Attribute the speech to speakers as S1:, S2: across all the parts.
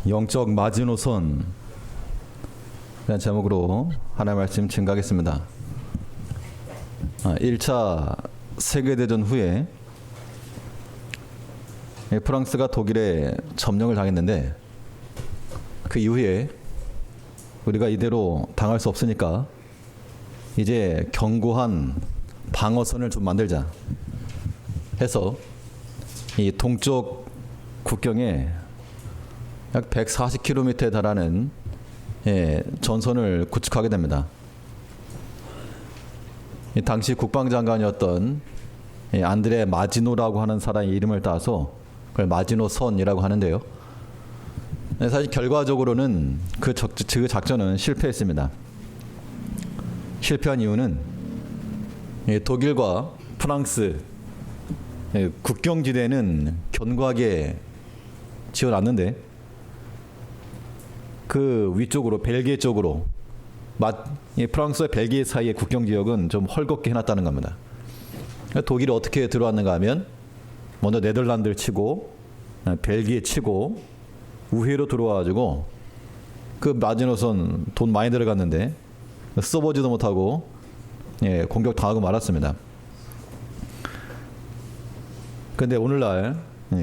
S1: 영적 마지노선 라는 제목으로 하나님의 말씀 증가하겠습니다. 1차 세계대전 후에 프랑스가 독일에 점령을 당했는데, 그 이후에 우리가 이대로 당할 수 없으니까 이제 견고한 방어선을 좀 만들자 해서 이 동쪽 국경에 약 140km에 달하는 전선을 구축하게 됩니다. 당시 국방장관이었던 안드레 마지노라고 하는 사람의 이름을 따서 그걸 마지노선이라고 하는데요. 사실 결과적으로는 그 작전은 실패했습니다. 실패한 이유는 독일과 프랑스 국경지대는 견고하게 지어놨는데, 그 위쪽으로 벨기에 쪽으로 프랑스와 벨기에 사이의 국경지역은 좀 헐겁게 해놨다는 겁니다. 독일이 어떻게 들어왔는가 하면 먼저 네덜란드를 치고 벨기에 치고 우회로 들어와가지고 그 마지노선 돈 많이 들어갔는데 써보지도 못하고 공격당하고 말았습니다. 그런데 오늘날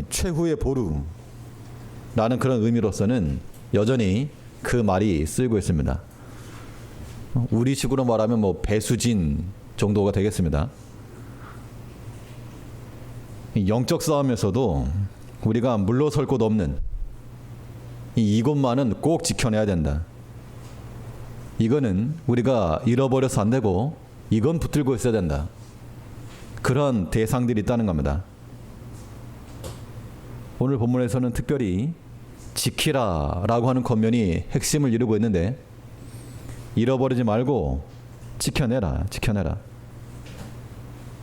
S1: 최후의 보루라는 그런 의미로서는 여전히 그 말이 쓰이고 있습니다. 우리식으로 말하면 뭐 배수진 정도가 되겠습니다. 영적 싸움에서도 우리가 물러설 곳 없는 이곳만은 꼭 지켜내야 된다. 이거는 우리가 잃어버려서 안 되고 이건 붙들고 있어야 된다. 그런 대상들이 있다는 겁니다. 오늘 본문에서는 특별히 지키라 라고 하는 권면이 핵심을 이루고 있는데, 잃어버리지 말고 지켜내라, 지켜내라.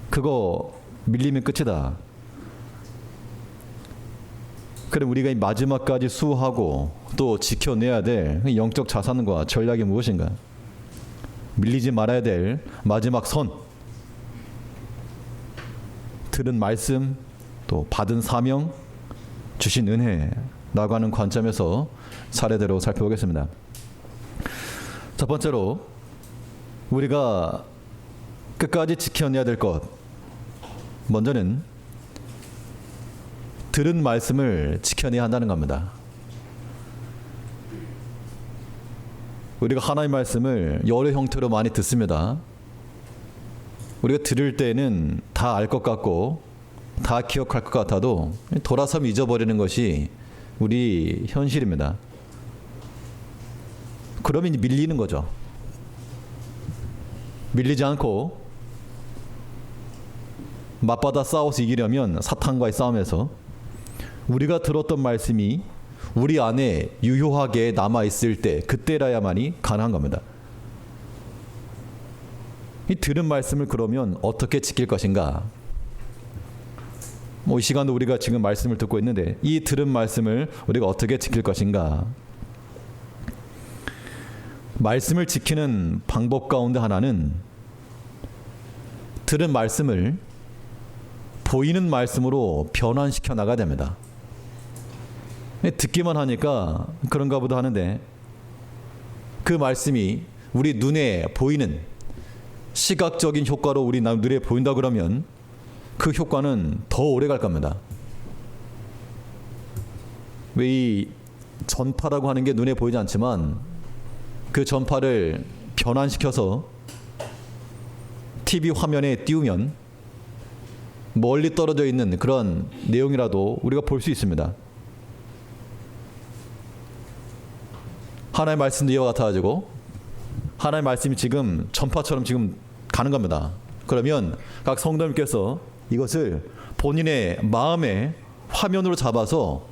S1: 그거 밀리면 끝이다. 그럼 우리가 이 마지막까지 수호하고 또 지켜내야 될 영적 자산과 전략이 무엇인가? 밀리지 말아야 될 마지막 선, 들은 말씀, 또 받은 사명, 주신 은혜라고 하는 관점에서 사례대로 살펴보겠습니다. 첫 번째로 우리가 끝까지 지켜내야 될 것, 먼저는 들은 말씀을 지켜내야 한다는 겁니다. 우리가 하나님의 말씀을 여러 형태로 많이 듣습니다. 우리가 들을 때는 다 알 것 같고 다 기억할 것 같아도 돌아서면 잊어버리는 것이 우리 현실입니다. 그러면 이제 밀리는 거죠. 밀리지 않고 맞받아 싸워서 이기려면 사탄과의 싸움에서 우리가 들었던 말씀이 우리 안에 유효하게 남아있을 때, 그때라야만이 가능한 겁니다. 이 들은 말씀을 그러면 어떻게 지킬 것인가? 이 시간도 우리가 지금 말씀을 듣고 있는데, 이 들은 말씀을 우리가 어떻게 지킬 것인가? 말씀을 지키는 방법 가운데 하나는 들은 말씀을 보이는 말씀으로 변환시켜 나가야 됩니다. 듣기만 하니까 그런가 보다 하는데, 그 말씀이 우리 눈에 보이는 시각적인 효과로 우리 눈에 보인다 그러면 그 효과는 더 오래 갈 겁니다. 왜 이 전파라고 하는 게 눈에 보이지 않지만 그 전파를 변환시켜서 TV 화면에 띄우면 멀리 떨어져 있는 그런 내용이라도 우리가 볼 수 있습니다. 하나님의 말씀도 이와 같아가지고 하나님의 말씀이 지금 전파처럼 지금 가는 겁니다. 그러면 각 성도님께서 이것을 본인의 마음의 화면으로 잡아서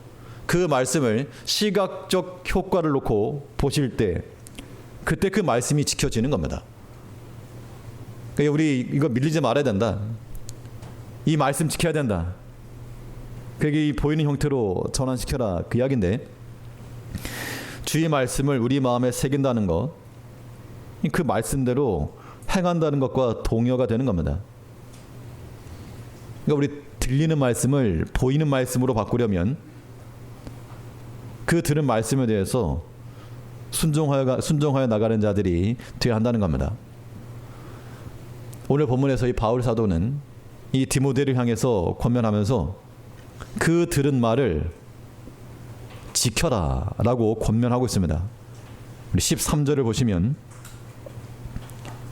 S1: 그 말씀을 시각적 효과를 놓고 보실 때, 그때 그 말씀이 지켜지는 겁니다. 그러니까 우리 이거 밀리지 말아야 된다. 이 말씀 지켜야 된다. 그게 이 보이는 형태로 전환시켜라, 그 이야기인데, 주의 말씀을 우리 마음에 새긴다는 것, 그 말씀대로 행한다는 것과 동요가 되는 겁니다. 그러니까 우리 들리는 말씀을 보이는 말씀으로 바꾸려면 그 들은 말씀에 대해서 순종하여 나가는 자들이 되어야 한다는 겁니다. 오늘 본문에서 이 바울 사도는 이 디모데를 향해서 권면하면서 그 들은 말을 지켜라 라고 권면하고 있습니다. 우리 13절을 보시면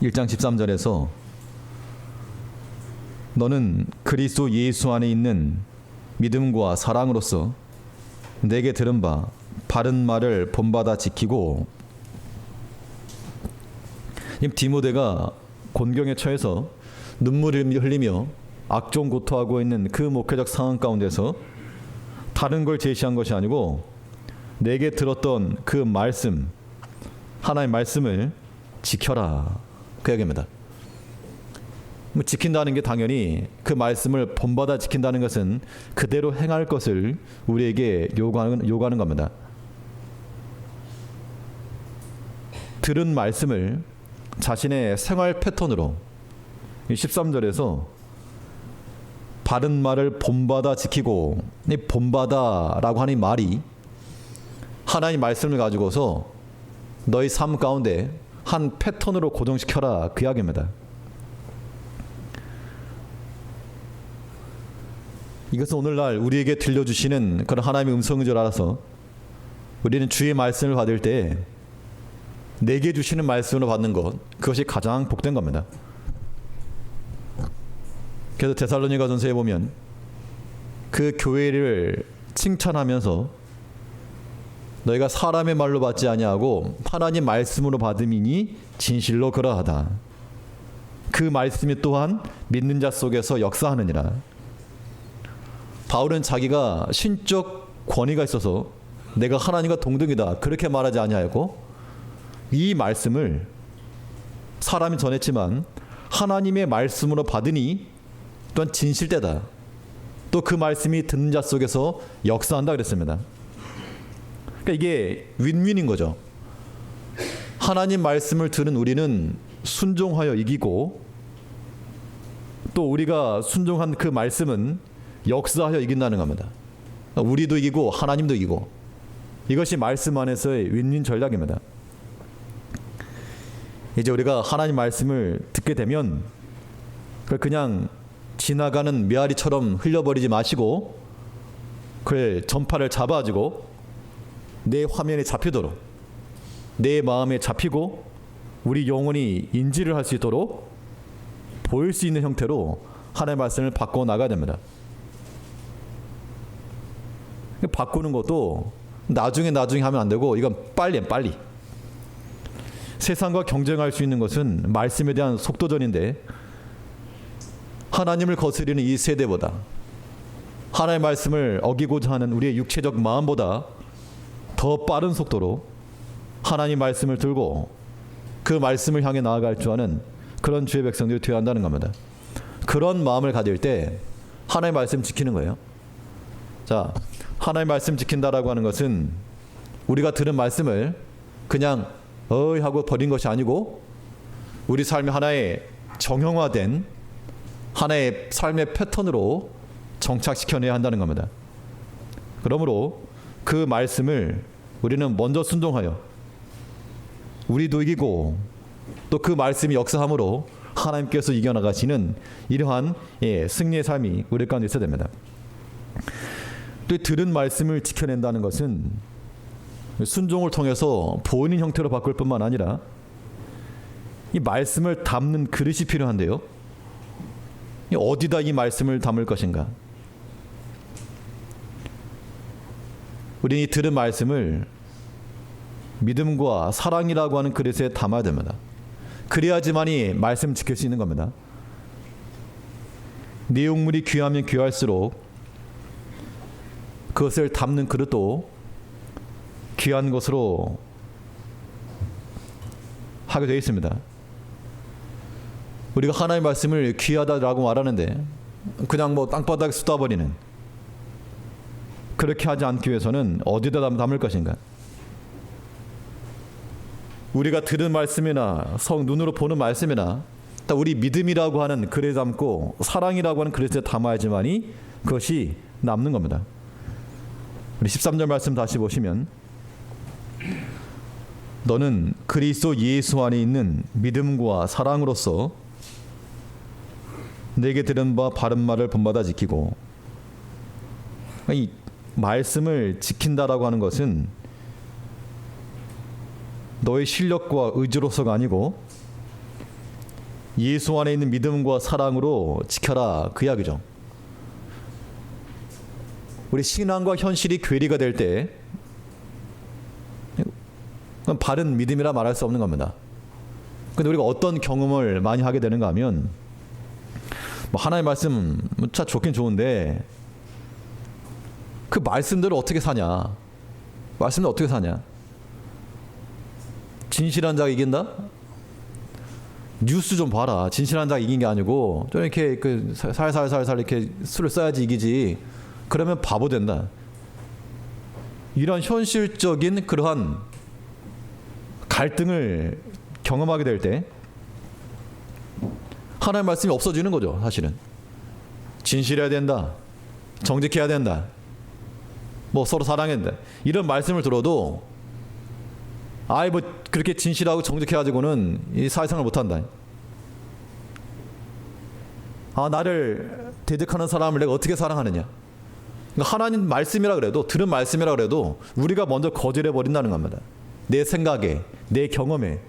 S1: 1장 13절에서 너는 그리스도 예수 안에 있는 믿음과 사랑으로서 내게 들은 바 바른 말을 본받아 지키고, 디모데가 곤경에 처해서 눈물을 흘리며 악종 고토하고 있는 그 목회적 상황 가운데서 다른 걸 제시한 것이 아니고 내게 들었던 그 말씀, 하나의 말씀을 지켜라, 그 얘기입니다. 지킨다는 게 당연히 그 말씀을 본받아 지킨다는 것은 그대로 행할 것을 우리에게 요구하는 겁니다. 들은 말씀을 자신의 생활 패턴으로 13절에서 바른 말을 본받아 지키고, 이 본받아라고 하는 말이 하나님 말씀을 가지고서 너희 삶 가운데 한 패턴으로 고정시켜라, 그 이야기입니다. 이것은 오늘날 우리에게 들려주시는 그런 하나님의 음성인 줄 알아서 우리는 주의 말씀을 받을 때 내게 주시는 말씀으로 받는 것, 그것이 가장 복된 겁니다. 그래서 데살로니가전서에 보면 그 교회를 칭찬하면서 너희가 사람의 말로 받지 아니하고 하나님 말씀으로 받음이니 진실로 그러하다. 그 말씀이 또한 믿는 자 속에서 역사하느니라. 바울은 자기가 신적 권위가 있어서 내가 하나님과 동등이다, 그렇게 말하지 아니하였고, 이 말씀을 사람이 전했지만 하나님의 말씀으로 받으니 또한 진실되다, 또 그 말씀이 듣는 자 속에서 역사한다 그랬습니다. 그러니까 이게 윈윈인 거죠. 하나님 말씀을 들은 우리는 순종하여 이기고, 또 우리가 순종한 그 말씀은 역사하여 이긴다는 겁니다. 우리도 이기고 하나님도 이기고, 이것이 말씀 안에서의 윈윈 전략입니다. 이제 우리가 하나님 말씀을 듣게 되면 그냥 지나가는 메아리처럼 흘려버리지 마시고 그 전파를 잡아가지고 내 화면에 잡히도록, 내 마음에 잡히고 우리 영혼이 인지를 할 수 있도록 보일 수 있는 형태로 하나님의 말씀을 바꿔 나가야 됩니다. 바꾸는 것도 나중에 하면 안 되고, 이건 빨리. 세상과 경쟁할 수 있는 것은 말씀에 대한 속도전인데, 하나님을 거스리는 이 세대보다, 하나님의 말씀을 어기고자 하는 우리의 육체적 마음보다 더 빠른 속도로 하나님 말씀을 들고 그 말씀을 향해 나아갈 줄 아는 그런 주의 백성들이 되어야 한다는 겁니다. 그런 마음을 가질 때 하나님의 말씀 지키는 거예요. 자, 하나님의 말씀 지킨다라고 하는 것은 우리가 들은 말씀을 그냥 어이 하고 버린 것이 아니고 우리 삶의 하나의 정형화된 하나의 삶의 패턴으로 정착시켜내야 한다는 겁니다. 그러므로 그 말씀을 우리는 먼저 순종하여 우리도 이기고, 또 그 말씀이 역사함으로 하나님께서 이겨나가시는 이러한 승리의 삶이 우리 가운데 있어야 됩니다. 또 들은 말씀을 지켜낸다는 것은 순종을 통해서 보이는 형태로 바꿀 뿐만 아니라 이 말씀을 담는 그릇이 필요한데요, 어디다 이 말씀을 담을 것인가? 우리는 이 들은 말씀을 믿음과 사랑이라고 하는 그릇에 담아야 됩니다. 그래야지만이 말씀 지킬 수 있는 겁니다. 내용물이 귀하면 귀할수록 그것을 담는 그릇도 귀한 것으로 하게 되어 있습니다. 우리가 하나님의 말씀을 귀하다라고 말하는데 그냥 땅바닥에 쏟아버리는, 그렇게 하지 않기 위해서는 어디다 담을 것인가? 우리가 들은 말씀이나 눈으로 보는 말씀이나 우리 믿음이라고 하는 그릇에 담고 사랑이라고 하는 그릇에 담아야지만이 그것이 남는 겁니다. 우리 13절 말씀 다시 보시면 너는 그리스도 예수 안에 있는 믿음과 사랑으로서 내게 들은 바 바른 말을 본받아 지키고, 이 말씀을 지킨다라고 하는 것은 너의 실력과 의지로서가 아니고 예수 안에 있는 믿음과 사랑으로 지켜라, 그 이야기죠. 우리 신앙과 현실이 괴리가 될 때 바른 믿음이라 말할 수 없는 겁니다. 근데 우리가 어떤 경험을 많이 하게 되는가 하면, 하나님의 말씀 참 좋긴 좋은데 그 말씀대로 어떻게 사냐, 말씀대로 어떻게 사냐. 진실한 자가 이긴다? 뉴스 좀 봐라. 진실한 자가 이긴 게 아니고 좀 이렇게 살살살살 이렇게 술을 써야지 이기지. 그러면 바보 된다. 이런 현실적인 그러한 갈등을 경험하게 될 때 하나님의 말씀이 없어지는 거죠. 사실은 진실해야 된다, 정직해야 된다, 서로 사랑해야 된다, 이런 말씀을 들어도 그렇게 진실하고 정직해가지고는 이 사회생활을 못한다. 나를 대적하는 사람을 내가 어떻게 사랑하느냐. 그러니까 하나님 말씀이라 그래도, 들은 말씀이라 그래도 우리가 먼저 거절해 버린다는 겁니다. 내 생각에, 내 경험에.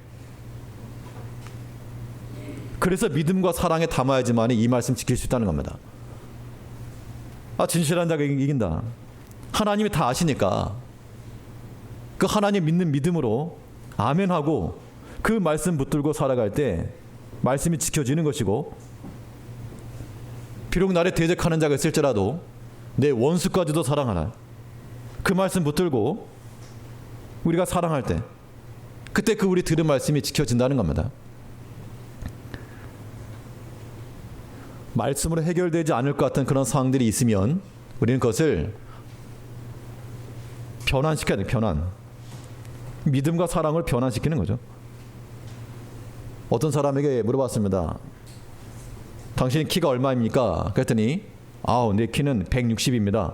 S1: 그래서 믿음과 사랑에 담아야지만 이 말씀 지킬 수 있다는 겁니다. 진실한 자가 이긴다. 하나님이 다 아시니까 그 하나님 믿는 믿음으로 아멘하고 그 말씀 붙들고 살아갈 때 말씀이 지켜지는 것이고, 비록 나를 대적하는 자가 있을지라도 내 원수까지도 사랑하라. 그 말씀 붙들고 우리가 사랑할 때 그때 우리 들은 말씀이 지켜진다는 겁니다. 말씀으로 해결되지 않을 것 같은 그런 상황들이 있으면 우리는 그것을 변환시켜야 돼요. 변환. 믿음과 사랑을 변환시키는 거죠. 어떤 사람에게 물어봤습니다. 당신 키가 얼마입니까? 그랬더니 내 키는 160입니다.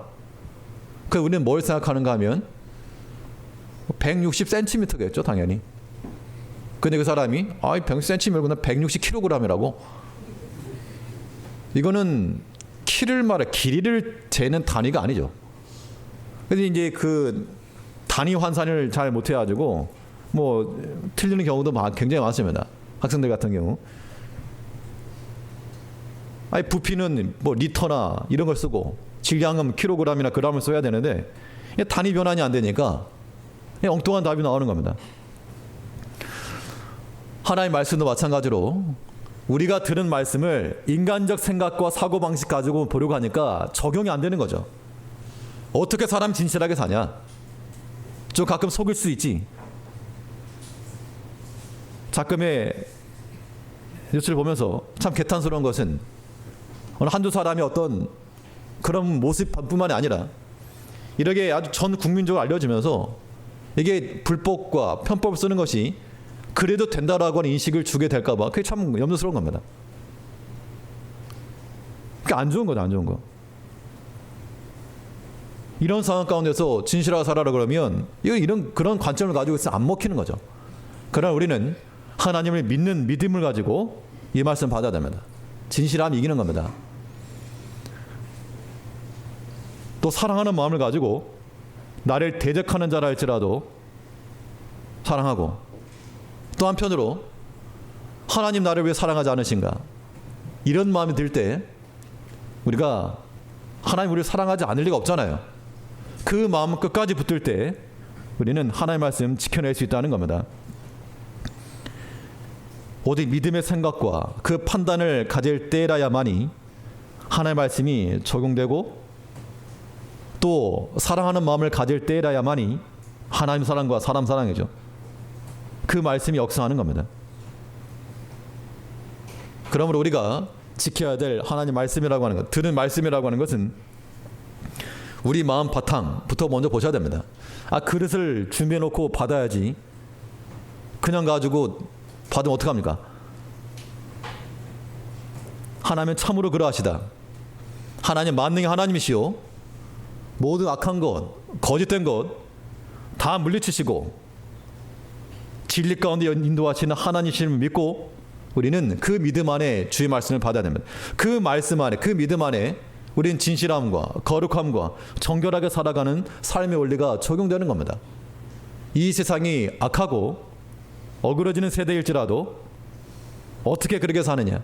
S1: 그래서 우리는 뭘 생각하는가 하면 160cm겠죠, 당연히. 근데 그 사람이 160cm 말고 160kg이라고. 이거는 키를 길이를 재는 단위가 아니죠. 그래서 이제 그 단위 환산을 잘 못해가지고 틀리는 경우도 굉장히 많습니다. 학생들 같은 경우. 부피는 리터나 이런 걸 쓰고 질량은 킬로그램이나 그램을 써야 되는데 단위 변환이 안 되니까 엉뚱한 답이 나오는 겁니다. 하나님의 말씀도 마찬가지로 우리가 들은 말씀을 인간적 생각과 사고방식 가지고 보려고 하니까 적용이 안 되는 거죠. 어떻게 사람 진실하게 사냐? 좀 가끔 속일 수 있지. 가끔의 뉴스를 보면서 참 개탄스러운 것은 한두 사람이 어떤 그런 모습뿐만이 아니라 이렇게 아주 전 국민적으로 알려지면서 이게 불법과 편법을 쓰는 것이 그래도 된다라고 하는 인식을 주게 될까 봐 그게 참 염려스러운 겁니다. 그게 안 좋은 거죠. 안 좋은 거. 이런 상황 가운데서 진실하게 살아라 그러면 그런 관점을 가지고 있으면 안 먹히는 거죠. 그러나 우리는 하나님을 믿는 믿음을 가지고 이 말씀 받아야 됩니다. 진실함이 이기는 겁니다. 또 사랑하는 마음을 가지고 나를 대적하는 자라 할지라도 사랑하고, 또 한편으로 하나님 나를 왜 사랑하지 않으신가, 이런 마음이 들 때 우리가 하나님 우리를 사랑하지 않을 리가 없잖아요. 그 마음 끝까지 붙들 때 우리는 하나님의 말씀 지켜낼 수 있다는 겁니다. 오직 믿음의 생각과 그 판단을 가질 때라야만이 하나님의 말씀이 적용되고, 또 사랑하는 마음을 가질 때라야만이 하나님 사랑과 사람 사랑이죠. 그 말씀이 역사하는 겁니다. 그러므로 우리가 지켜야 될 하나님 말씀이라고 하는 것, 들은 말씀이라고 하는 것은 우리 마음 바탕부터 먼저 보셔야 됩니다. 그릇을 준비해 놓고 받아야지 그냥 가지고 받으면 어떡합니까? 하나님은 참으로 그러하시다. 하나님 만능의 하나님이시오. 모든 악한 것, 거짓된 것 다 물리치시고 진리 가운데 인도하시는 하나님이심을 믿고 우리는 그 믿음 안에 주의 말씀을 받아야 됩니다. 그 말씀 안에, 그 믿음 안에 우리는 진실함과 거룩함과 정결하게 살아가는 삶의 원리가 적용되는 겁니다. 이 세상이 악하고 어그러지는 세대일지라도 어떻게 그렇게 사느냐,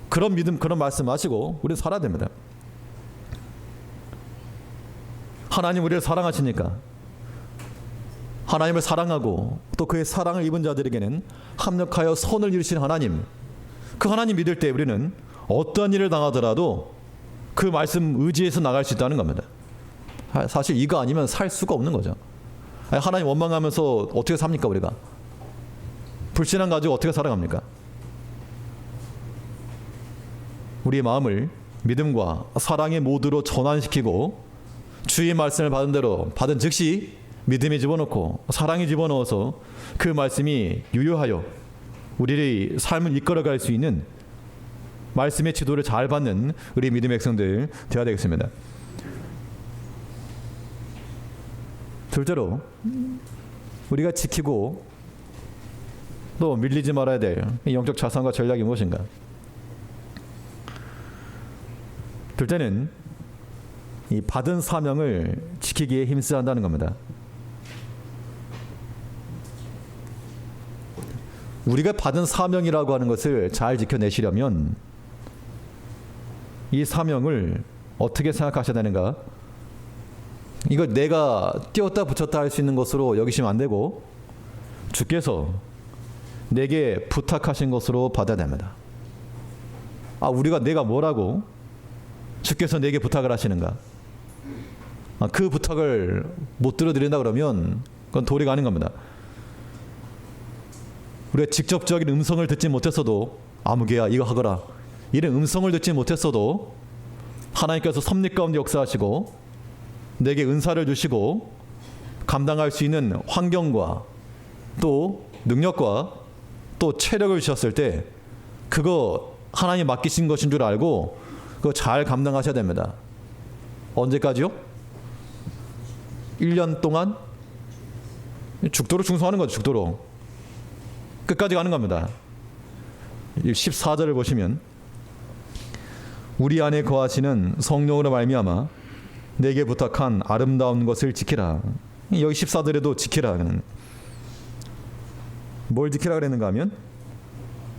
S1: 그런 믿음, 그런 말씀 하시고 우리는 살아야 됩니다. 하나님 우리를 사랑하시니까 하나님을 사랑하고 또 그의 사랑을 입은 자들에게는 합력하여 선을 이루신 하나님, 그 하나님 믿을 때 우리는 어떠한 일을 당하더라도 그 말씀 의지해서 나갈 수 있다는 겁니다. 사실 이거 아니면 살 수가 없는 거죠. 하나님 원망하면서 어떻게 삽니까? 우리가 불신앙 가지고 어떻게 살아갑니까? 우리의 마음을 믿음과 사랑의 모드로 전환시키고 주의 말씀을 받은 대로 받은 즉시 믿음이 집어넣고 사랑이 집어넣어서 그 말씀이 유효하여 우리의 삶을 이끌어갈 수 있는 말씀의 지도를 잘 받는 우리 믿음의 백성들 되어야 되겠습니다. 둘째로 우리가 지키고 또 밀리지 말아야 될 영적 자산과 전략이 무엇인가? 둘째는 이 받은 사명을 지키기에 힘써야 한다는 겁니다. 우리가 받은 사명이라고 하는 것을 잘 지켜내시려면 이 사명을 어떻게 생각하셔야 되는가? 이걸 내가 띄웠다 붙였다 할 수 있는 것으로 여기시면 안 되고 주께서 내게 부탁하신 것으로 받아야 됩니다. 우리가 내가 뭐라고 주께서 내게 부탁을 하시는가? 그 부탁을 못 들어드린다 그러면 그건 도리가 아닌 겁니다. 우리가 직접적인 음성을 듣지 못했어도 아무개야 이거 하거라 이런 음성을 듣지 못했어도 하나님께서 섭리 가운데 역사하시고 내게 은사를 주시고 감당할 수 있는 환경과 또 능력과 또 체력을 주셨을 때 그거 하나님 맡기신 것인 줄 알고 그거 잘 감당하셔야 됩니다. 언제까지요? 1년 동안 죽도록 충성하는 거죠. 죽도록 끝까지 가는 겁니다. 14절을 보시면 우리 안에 거하시는 성령으로 말미암아 내게 부탁한 아름다운 것을 지키라. 여기 14절에도 지키라. 뭘 지키라 그랬는가 하면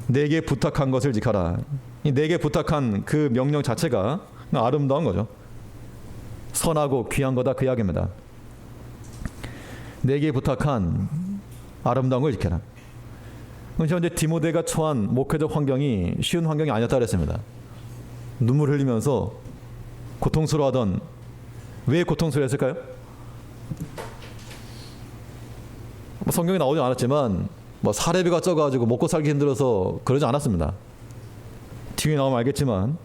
S1: 내게 부탁한 것을 지켜라. 내게 부탁한 그 명령 자체가 아름다운 거죠. 선하고 귀한 거다 그 이야기입니다. 내게 부탁한 아름다운 걸 지켜라. 현재 디모데가 처한 목회적 환경이 쉬운 환경이 아니었다 그랬습니다. 눈물 흘리면서 고통스러워하던, 왜 고통스러웠을까요? 성경에 나오지 않았지만 사례비가 쪄가지고 먹고 살기 힘들어서 그러지 않았습니다. 뒤에 나오면 알겠지만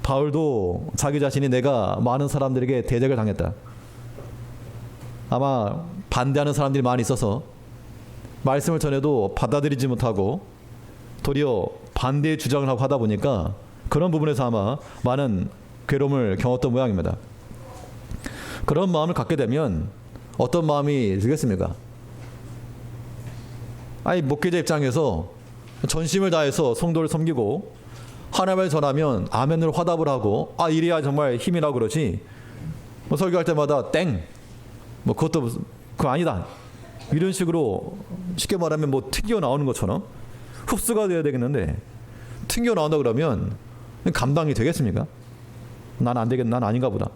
S1: 바울도 자기 자신이 내가 많은 사람들에게 대적을 당했다. 아마 반대하는 사람들이 많이 있어서 말씀을 전해도 받아들이지 못하고 도리어 반대의 주장을 하고 하다 보니까 그런 부분에서 아마 많은 괴로움을 겪었던 모양입니다. 그런 마음을 갖게 되면 어떤 마음이 들겠습니까? 목회자 입장에서 전심을 다해서 성도를 섬기고 하나님을 전하면 아멘으로 화답을 하고 이래야 정말 힘이 나고 그러지 설교할 때마다 땡 그것도 그거 아니다 이런 식으로 쉽게 말하면 튕겨 나오는 것처럼 흡수가 돼야 되겠는데 튕겨 나온다 그러면 감당이 되겠습니까? 난 안 되겠, 난 아닌가 보다.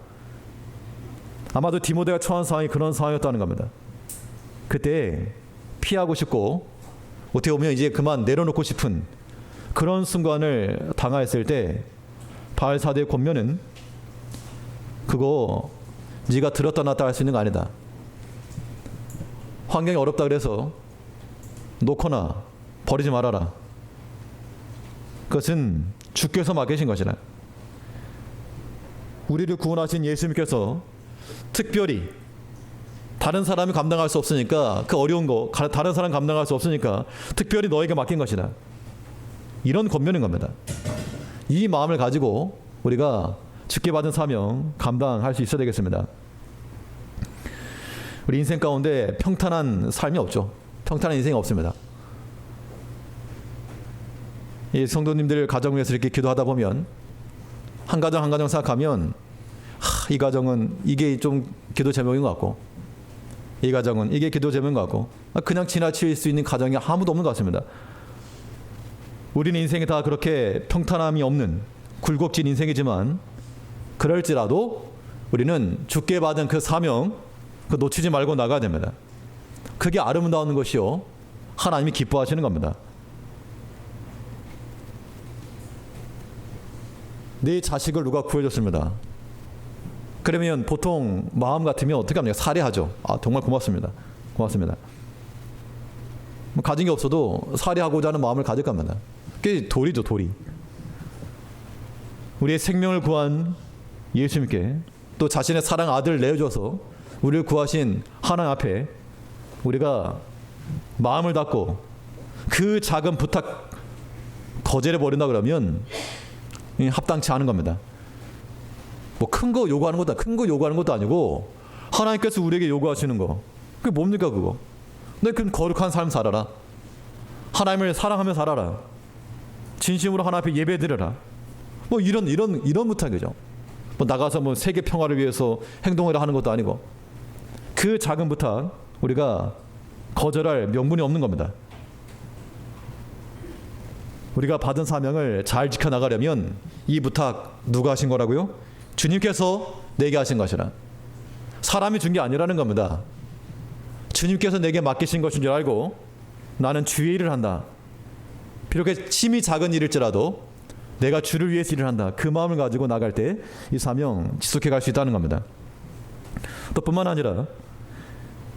S1: 아마도 디모데가 처한 상황이 그런 상황이었다는 겁니다. 그때 피하고 싶고 어떻게 보면 이제 그만 내려놓고 싶은 그런 순간을 당하였을 때 바울 사도의 권면은 그거 네가 들었다 놨다 할 수 있는 거 아니다. 환경이 어렵다 그래서 놓거나 버리지 말아라. 그것은 주께서 맡기신 것이라. 우리를 구원하신 예수님께서 특별히 다른 사람이 감당할 수 없으니까 그 어려운 거 다른 사람 감당할 수 없으니까 특별히 너에게 맡긴 것이다. 이런 권면인 겁니다. 이 마음을 가지고 우리가 주께 받은 사명 감당할 수 있어야 되겠습니다. 우리 인생 가운데 평탄한 삶이 없죠. 평탄한 인생이 없습니다. 이 성도님들 가정을 위해서 이렇게 기도하다 보면 한 가정 한 가정 생각하면 이 가정은 이게 좀 기도 제목인 것 같고, 이 가정은 이게 기도 제목인 것 같고, 그냥 지나칠 수 있는 가정이 아무도 없는 것 같습니다. 우리는 인생이 다 그렇게 평탄함이 없는 굴곡진 인생이지만, 그럴지라도 우리는 주께 받은 그 사명 놓치지 말고 나가야 됩니다. 그게 아름다운 것이요, 하나님이 기뻐하시는 겁니다. 내 자식을 누가 구해줬습니다. 그러면 보통 마음 같으면 어떻게 합니까? 살해하죠. 정말 고맙습니다. 고맙습니다. 가진 게 없어도 살해하고자 하는 마음을 가질 겁니다. 그게 도리죠, 도리. 우리의 생명을 구한 예수님께, 또 자신의 사랑 아들을 내어줘서 우리를 구하신 하나님 앞에 우리가 마음을 닫고 그 작은 부탁 거절해 버린다 그러면 합당치 않은 겁니다. 뭐 큰 거 요구하는 것도 아니고 하나님께서 우리에게 요구하시는 거, 그게 뭡니까 그거? 너 그럼 거룩한 삶 살아라. 하나님을 사랑하며 살아라. 진심으로 하나님 앞에 예배드려라. 뭐 이런 부탁이죠. 뭐 나가서 뭐 세계 평화를 위해서 행동을 하는 것도 아니고, 그 작은 부탁 우리가 거절할 명분이 없는 겁니다. 우리가 받은 사명을 잘 지켜나가려면 이 부탁 누가 하신 거라고요? 주님께서 내게 하신 것이라. 사람이 준 게 아니라는 겁니다. 주님께서 내게 맡기신 것인 줄 알고 나는 주의 일을 한다. 비록 힘이 작은 일일지라도 내가 주를 위해서 일을 한다. 그 마음을 가지고 나갈 때 이 사명 지속해 갈 수 있다는 겁니다. 또 뿐만 아니라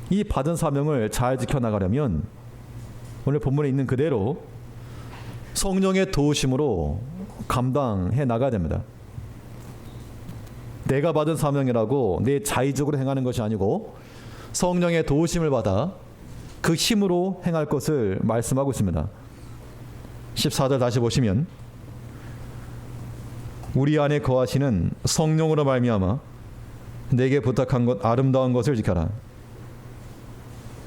S1: 이 받은 사명을 잘 지켜나가려면 오늘 본문에 있는 그대로 성령의 도우심으로 감당해 나가야 됩니다. 내가 받은 사명이라고 내 자의적으로 행하는 것이 아니고 성령의 도우심을 받아 그 힘으로 행할 것을 말씀하고 있습니다. 14절 다시 보시면, 우리 안에 거하시는 성령으로 말미암아 내게 부탁한 것 아름다운 것을 지켜라.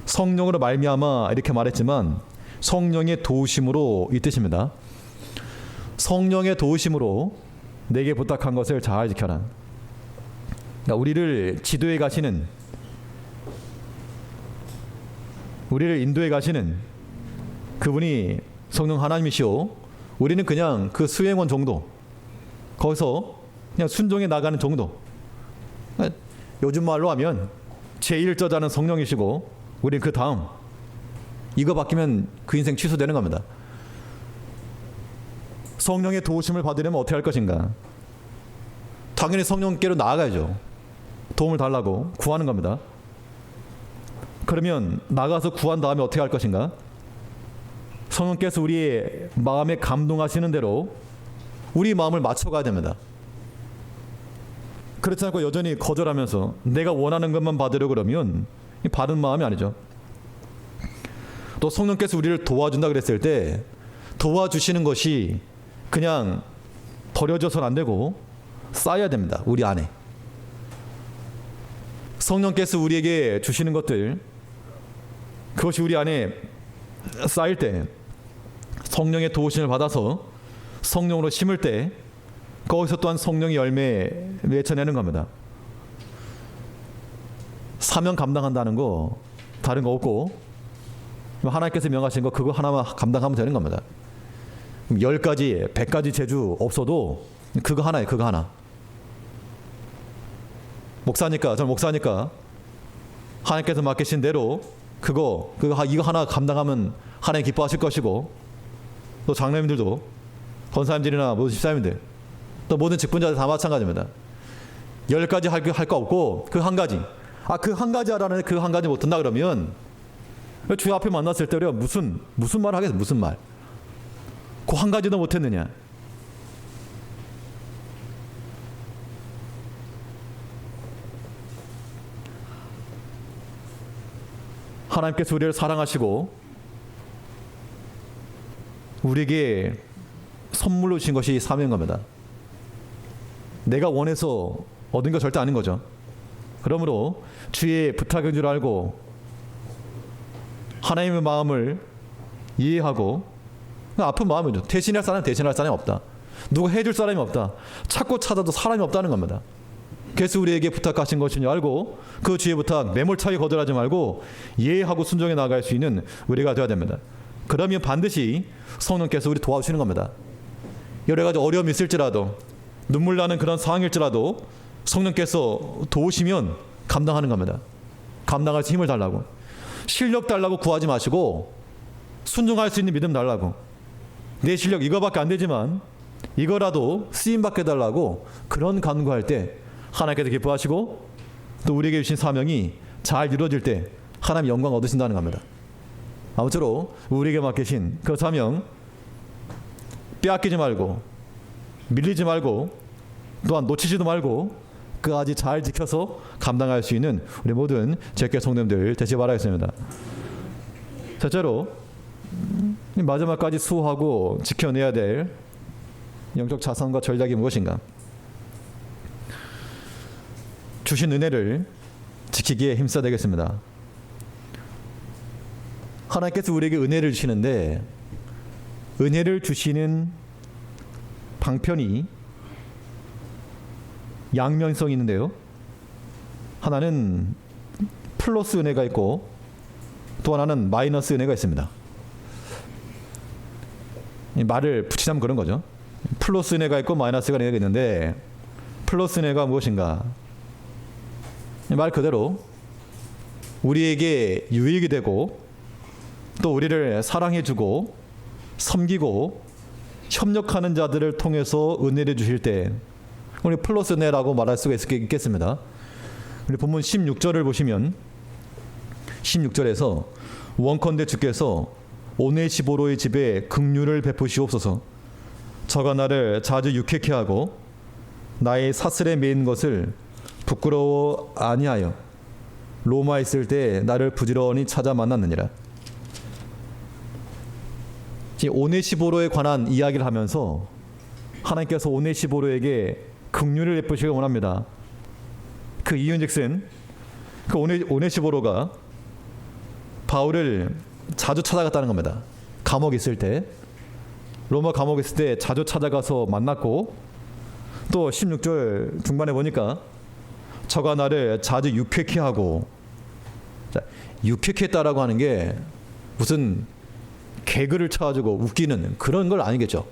S1: 성령으로 말미암아 이렇게 말했지만 성령의 도우심으로 이 뜻입니다. 성령의 도우심으로 내게 부탁한 것을 잘 지켜라. 그러니까 우리를 지도해 가시는, 우리를 인도해 가시는 그분이 성령 하나님이시오. 우리는 그냥 그 수행원 정도, 거기서 그냥 순종해 나가는 정도. 요즘 말로 하면 제1저자는 성령이시고 우리는 그 다음, 이거 바뀌면 그 인생 취소되는 겁니다. 성령의 도우심을 받으려면 어떻게 할 것인가? 당연히 성령께로 나아가야죠. 도움을 달라고 구하는 겁니다. 그러면 나가서 구한 다음에 어떻게 할 것인가? 성령께서 우리의 마음에 감동하시는 대로 우리 마음을 맞춰가야 됩니다. 그렇지 않고 여전히 거절하면서 내가 원하는 것만 받으려고 그러면 바른 마음이 아니죠. 또 성령께서 우리를 도와준다 그랬을 때 도와주시는 것이 그냥 버려져서는 안 되고 쌓여야 됩니다. 우리 안에. 성령께서 우리에게 주시는 것들, 그것이 우리 안에 쌓일 때 성령의 도우심을 받아서 성령으로 심을 때 거기서 또한 성령의 열매 맺어내는 겁니다. 사명 감당한다는 거 다른 거 없고, 하나님께서 명하신 거 그거 하나만 감당하면 되는 겁니다. 10가지 100가지 재주 없어도 그거 하나예요. 그거 하나. 저는 목사니까 하나님께서 맡기신 대로 이거 하나 감당하면 하나님 기뻐하실 것이고, 또 장로님들도, 권사님들이나 모든 집사님들, 또 모든 직분자들 다 마찬가지입니다. 10가지 할 거 없고 그 한 가지, 그 한 가지 하라는 그 한 가지 못한다 그러면 주 앞에 만났을 때 우리가 무슨 말 하겠어? 무슨 말? 그 한 가지도 못했느냐? 하나님께서 우리를 사랑하시고 우리에게 선물로 주신 것이 사명인 겁니다. 내가 원해서 얻은 거 절대 아닌 거죠. 그러므로 주의 부탁인 줄 알고 하나님의 마음을 이해하고, 아픈 마음이죠. 대신할 사람이 없다. 누가 해줄 사람이 없다. 찾고 찾아도 사람이 없다는 겁니다. 그래서 우리에게 부탁하신 것인 줄 알고 그 주의 부탁 매몰차게 거절하지 말고 이해하고 순종해 나갈 수 있는 우리가 되어야 됩니다. 그러면 반드시 성령께서 우리 도와주시는 겁니다. 여러 가지 어려움이 있을지라도, 눈물 나는 그런 상황일지라도 성령께서 도우시면 감당하는 겁니다. 감당할 수 힘을 달라고. 실력 달라고 구하지 마시고 순종할 수 있는 믿음 달라고. 내 실력 이거밖에 안 되지만 이거라도 쓰임받게 달라고 그런 간구할 때 하나님께서 기뻐하시고, 또 우리에게 주신 사명이 잘 이루어질 때 하나님 영광 얻으신다는 겁니다. 아무쪼록 우리에게 맡기신 그 사명 빼앗기지 말고 밀리지 말고 또한 놓치지도 말고 끝까지 잘 지켜서 감당할 수 있는 우리 모든 제게 성도님들 되시 바라겠습니다. 첫째로 마지막까지 수호하고 지켜내야 될 영적 자산과 전략이 무엇인가? 주신 은혜를 지키기에 힘써야 되겠습니다. 하나님께서 우리에게 은혜를 주시는데 은혜를 주시는 방편이 양면성이 있는데요. 하나는 플러스 은혜가 있고 또 하나는 마이너스 은혜가 있습니다. 말을 붙이자면 그런 거죠. 플러스 은혜가 있고 마이너스 은혜가 있는데, 플러스 은혜가 무엇인가? 말 그대로 우리에게 유익이 되고 또 우리를 사랑해주고 섬기고 협력하는 자들을 통해서 은혜를 주실 때 우리 플러스 은혜라고 말할 수가 있겠습니다. 우리 본문 16절을 보시면 16절에서 원컨대 주께서 오네시보로의 집에 긍휼을 베푸시옵소서. 저가 나를 자주 유쾌케 하고 나의 사슬에 매인 것을 부끄러워 아니하여 로마에 있을 때 나를 부지런히 찾아 만났느니라. 오네시보로에 관한 이야기를 하면서 하나님께서 오네시보로에게 긍휼을 베푸시기 원합니다. 그 이유인즉슨 그 오네시보로가 바울을 자주 찾아갔다는 겁니다. 감옥에 있을 때, 로마 감옥에 있을 때 자주 찾아가서 만났고, 또 16절 중반에 보니까 저가 나를 자주 유쾌케 하고, 유쾌케 했다라고 하는 게 무슨 개그를 쳐가지고 웃기는 그런 걸 아니겠죠.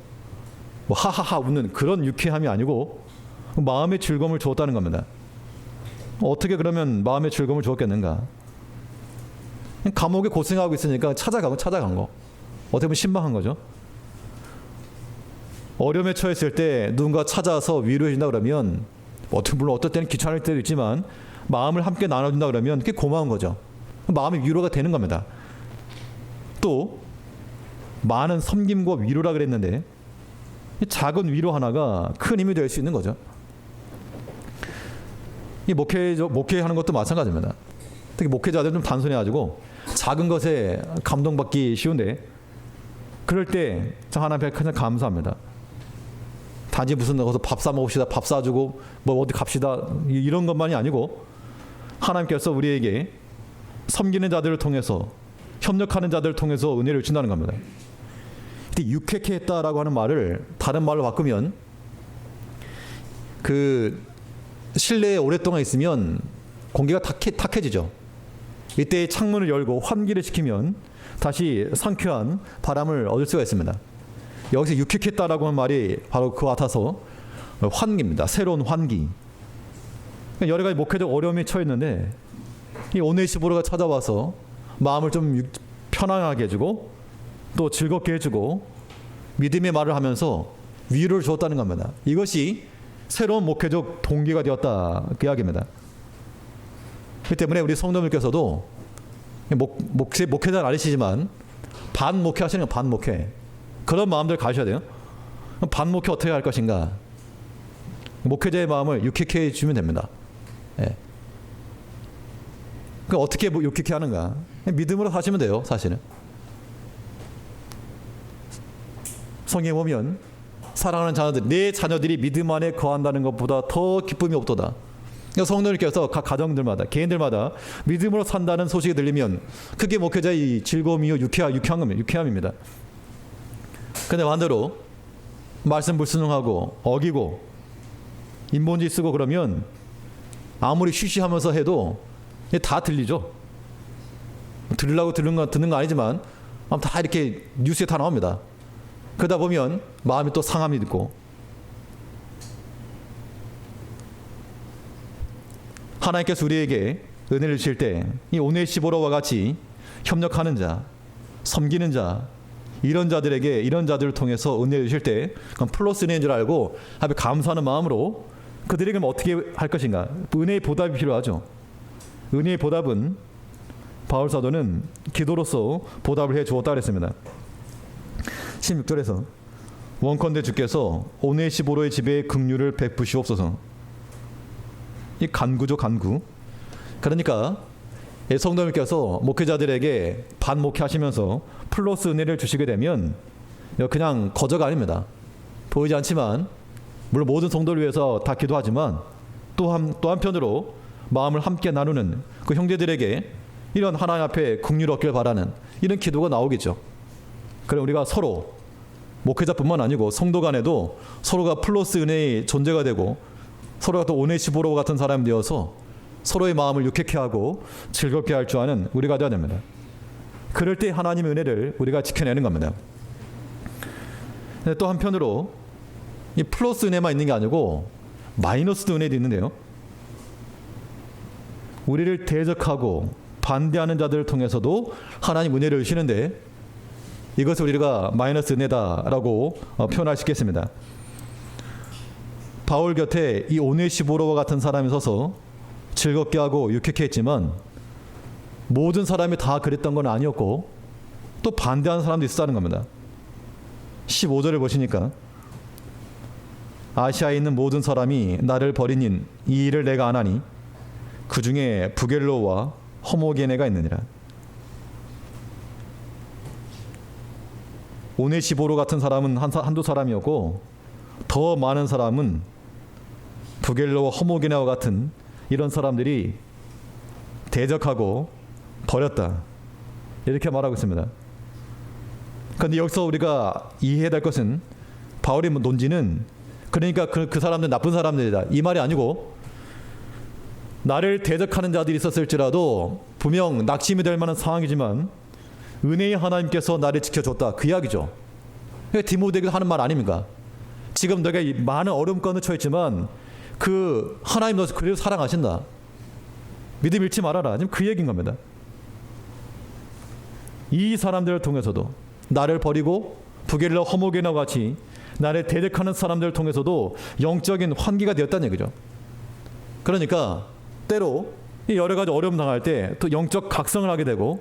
S1: 뭐 하하하 웃는 그런 유쾌함이 아니고 마음의 즐거움을 주었다는 겁니다. 어떻게 그러면 마음의 즐거움을 주었겠는가? 감옥에 고생하고 있으니까 찾아간 거. 어떻게 보면 신방한 거죠. 어려움에 처했을 때 누군가 찾아서 위로해 준다 그러면, 물론 어떨 때는 귀찮을 때도 있지만 마음을 함께 나눠준다 그러면 그게 고마운 거죠. 마음의 위로가 되는 겁니다. 또 많은 섬김과 위로라 그랬는데 작은 위로 하나가 큰 힘이 될 수 있는 거죠. 이 목회하는 것도 마찬가지입니다. 특히 목회자들은 좀 단순해가지고 작은 것에 감동받기 쉬운데, 그럴 때 하나님 앞에 그냥 감사합니다. 단지 무슨 거기서 밥 사 먹읍시다, 밥 사주고 뭐 어디 갑시다 이런 것만이 아니고 하나님께서 우리에게 섬기는 자들을 통해서, 협력하는 자들을 통해서 은혜를 주신다는 겁니다. 근데 유쾌케 했다라고 하는 말을 다른 말로 바꾸면, 그 실내에 오랫동안 있으면 공기가 탁해지죠. 이때 창문을 열고 환기를 시키면 다시 상쾌한 바람을 얻을 수가 있습니다. 여기서 유쾌케 했다라고 하는 말이 바로 그와 같아서 환기입니다. 새로운 환기. 여러 가지 목회적 어려움이 처했는데 이 오네시보로가 찾아와서 마음을 좀 편안하게 해주고 또 즐겁게 해주고 믿음의 말을 하면서 위로를 주었다는 겁니다. 이것이 새로운 목회적 동기가 되었다, 그 이야기입니다. 그렇기 때문에 우리 성도님께서도 목회자는 아니시지만 반목회 하시는 건 반목회, 그런 마음들 가셔야 돼요. 반목회 어떻게 할 것인가? 목회자의 마음을 유쾌케 해주면 됩니다. 예. 그 어떻게 유쾌케 하는가? 믿음으로 하시면 돼요, 사실은. 성경에 보면 사랑하는 자녀들, 내 자녀들이 믿음 안에 거한다는 것보다 더 기쁨이 없도다. 성도님께서 각 가정들마다, 개인들마다 믿음으로 산다는 소식이 들리면 그게 목회자의 즐거움이요 유쾌함입니다. 근데 반대로 말씀 불순종하고 어기고 인본주의 쓰고 그러면 아무리 쉬쉬하면서 해도 다 들리죠. 들으려고 듣는 거 아니지만 다 이렇게 뉴스에 다 나옵니다. 그러다 보면 마음이 또 상함이 있고, 하나님께서 우리에게 은혜를 주실 때 이 오네시보로와 같이 협력하는 자, 섬기는 자, 이런 자들을 통해서 은혜를 주실 때 플러스 은혜인 줄 알고 앞에 감사하는 마음으로 그들에게 어떻게 할 것인가. 은혜의 보답이 필요하죠. 은혜의 보답은 바울 사도는 기도로서 보답을 해 주었다 그랬습니다. 16절에서 원컨대 주께서 오네시보로의 집에 긍휼을 베푸시옵소서. 이 간구죠, 간구. 그러니까 성도님께서 목회자들에게 반목회하시면서 플러스 은혜를 주시게 되면 그냥 거저가 아닙니다. 보이지 않지만 물론 모든 성도를 위해서 다 기도하지만 또 한편으로 마음을 함께 나누는 그 형제들에게 이런 하나님 앞에 긍휼 얻길 바라는 이런 기도가 나오겠죠. 그럼 우리가 서로 목회자뿐만 아니고 성도 간에도 서로가 플러스 은혜의 존재가 되고 서로가 또 오네시보로 같은 사람이 되어서 서로의 마음을 유쾌케 하고 즐겁게 할 줄 아는 우리가 되어야 됩니다. 그럴 때 하나님의 은혜를 우리가 지켜내는 겁니다. 또 한편으로 이 플러스 은혜만 있는 게 아니고 마이너스 은혜도 있는데요. 우리를 대적하고 반대하는 자들을 통해서도 하나님 은혜를 주시는데 이것을 우리가 마이너스 은혜다라고 표현할 수 있겠습니다. 바울 곁에 이 오네시보로와 같은 사람이 서서 즐겁게 하고 유쾌케 했지만 모든 사람이 다 그랬던 건 아니었고 또 반대하는 사람도 있었다는 겁니다. 15절을 보시니까 아시아에 있는 모든 사람이 나를 버리니 이 일을 내가 안 하니 그 중에 부겔로와 허모게네가 있느니라. 오네시보로 같은 사람은 한두 사람이었고 더 많은 사람은 부겔로와 허모게네와 같은 이런 사람들이 대적하고 버렸다. 이렇게 말하고 있습니다. 그런데 여기서 우리가 이해해야 될 것은 바울의 논지는 그러니까 그 사람들 나쁜 사람들이다 이 말이 아니고 나를 대적하는 자들이 있었을지라도 분명 낙심이 될 만한 상황이지만 은혜의 하나님께서 나를 지켜줬다 그 이야기죠. 디모데에게 하는 말 아닙니까? 지금 내가 많은 어려움 가운데 처했지만 그 하나님 너 그래도 사랑하신다. 믿음 잃지 말아라. 지금 그 얘기인 겁니다. 이 사람들을 통해서도 나를 버리고 부겔로 허모게나와 같이 나를 대적하는 사람들을 통해서도 영적인 환기가 되었다는 얘기죠. 그러니까 때로 여러 가지 어려움 당할 때 또 영적 각성을 하게 되고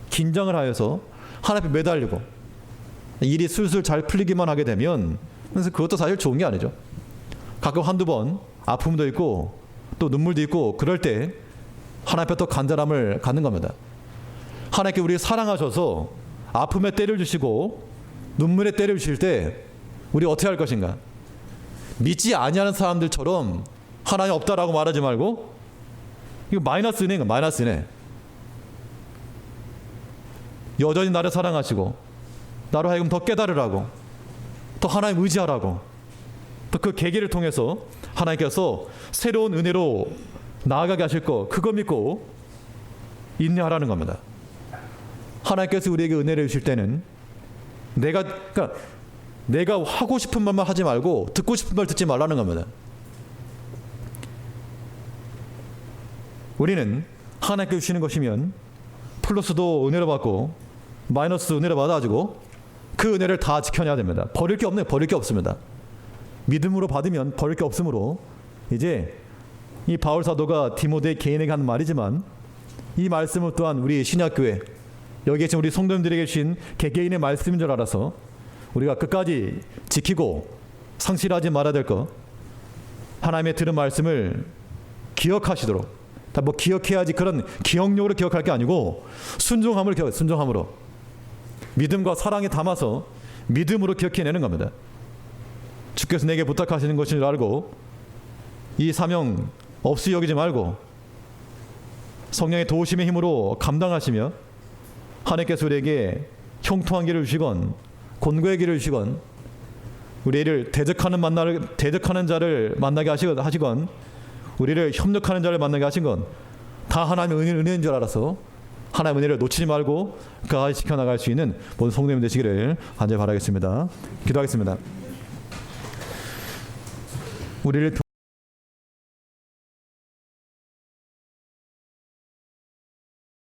S1: 긴장을 하여서 하나님 앞에 매달리고 일이 술술 잘 풀리기만 하게 되면 그래서 그것도 사실 좋은 게 아니죠. 가끔 한두 번 아픔도 있고 또 눈물도 있고 그럴 때 하나님 앞에 또 간절함을 갖는 겁니다. 하나님께 우리 사랑하셔서 아픔에 때를 주시고 눈물에 때를 주실 때 우리 어떻게 할 것인가? 믿지 아니하는 사람들처럼 하나님 없다라고 말하지 말고 이거 마이너스 은혜인가? 마이너스 은혜. 여전히 나를 사랑하시고 나로 하여금 더 깨달으라고 또 하나님 의지하라고 또 그 계기를 통해서 하나님께서 새로운 은혜로 나아가게 하실 거 그거 믿고 인내하라는 겁니다. 하나님께서 우리에게 은혜를 주실 때는 내가 하고 싶은 말만 하지 말고 듣고 싶은 말 듣지 말라는 겁니다. 우리는 하나님께 주시는 것이면 플러스도 은혜로 받고 마이너스 은혜로 받아가지고 그 은혜를 다 지켜내야 됩니다. 버릴 게 없네요. 버릴 게 없습니다. 믿음으로 받으면 버릴 게 없으므로 이제 이 바울 사도가 디모데 개인에게 하는 말이지만 이 말씀을 또한 우리 신약교회 여기에 지금 우리 성도님들에게 주신 개개인의 말씀인 줄 알아서 우리가 끝까지 지키고 상실하지 말아야 될 것 하나님의 들은 말씀을 기억하시도록 다 뭐 기억해야지 그런 기억력으로 기억할 게 아니고 순종함으로 기억해요. 순종함으로 믿음과 사랑에 담아서 믿음으로 기억해내는 겁니다. 주께서 내게 부탁하시는 것인 줄 알고 이 사명 없이 여기지 말고 성령의 도우심의 힘으로 감당하시며 하나님께서 우리에게 형통한 길을 주시건 곤고의 길을 주시건 우리를 대적하는 자를 만나게 하시건 우리를 협력하는 자를 만나게 하신 건 다 하나님의 은혜인 줄 알아서 하나님의 은혜를 놓치지 말고 그까지 지켜나갈 수 있는 모든 성도님 되시기를 간절히 바라겠습니다. 기도하겠습니다. 우리를